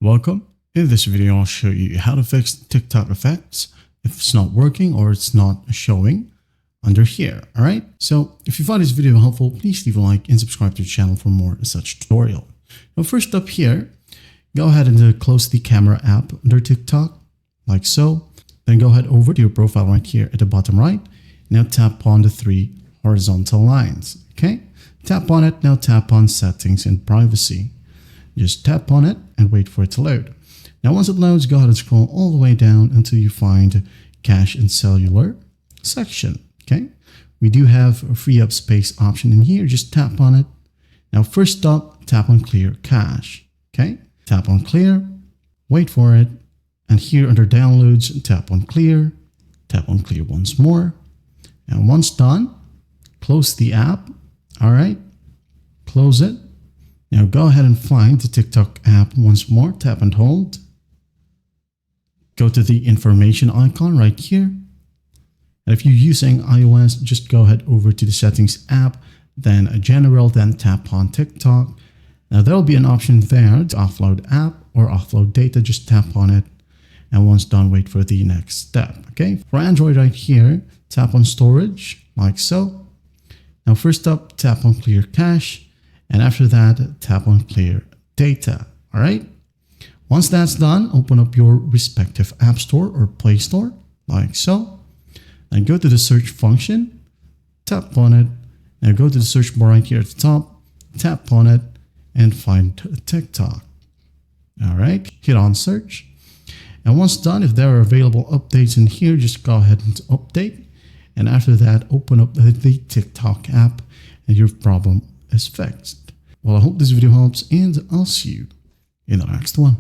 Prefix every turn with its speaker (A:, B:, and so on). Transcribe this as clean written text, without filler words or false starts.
A: Welcome. In this video, I'll show you how to fix TikTok effects if it's not working or it's not showing under here. All right. So if you find this video helpful, please leave a like and subscribe to the channel for more such tutorial. Now, first up here, go ahead and close the camera app under TikTok like so. Then go ahead over to your profile right here at the bottom right. Now tap on the three horizontal lines. Okay. Tap on it. Now tap on settings and privacy. Just tap on it and wait for it to load. Now, once it loads, go ahead and scroll all the way down until you find cache and cellular section. Okay. We do have a free up space option in here. Just tap on it. Now, first up, tap on clear cache. Okay. Tap on clear, wait for it. And here under downloads, tap on clear once more. And once done, close the app. All right. Close it. Now go ahead and find the TikTok app once more, tap and hold. Go to the information icon right here. And if you're using iOS, just go ahead over to the settings app, then general, then tap on TikTok. Now there'll be an option there to offload app or offload data, just tap on it. And once done, wait for the next step, okay? For Android right here, tap on storage like so. Now first up, tap on clear cache. And after that, tap on clear data. All right. Once that's done, open up your respective app store or Play Store like so. And go to the search function, tap on it. Now go to the search bar right here at the top, tap on it and find TikTok. All right. Hit on search. And once done, if there are available updates in here, just go ahead and update. And after that, open up the TikTok app and your problem is fixed. Well, I hope this video helps and I'll see you in the next one.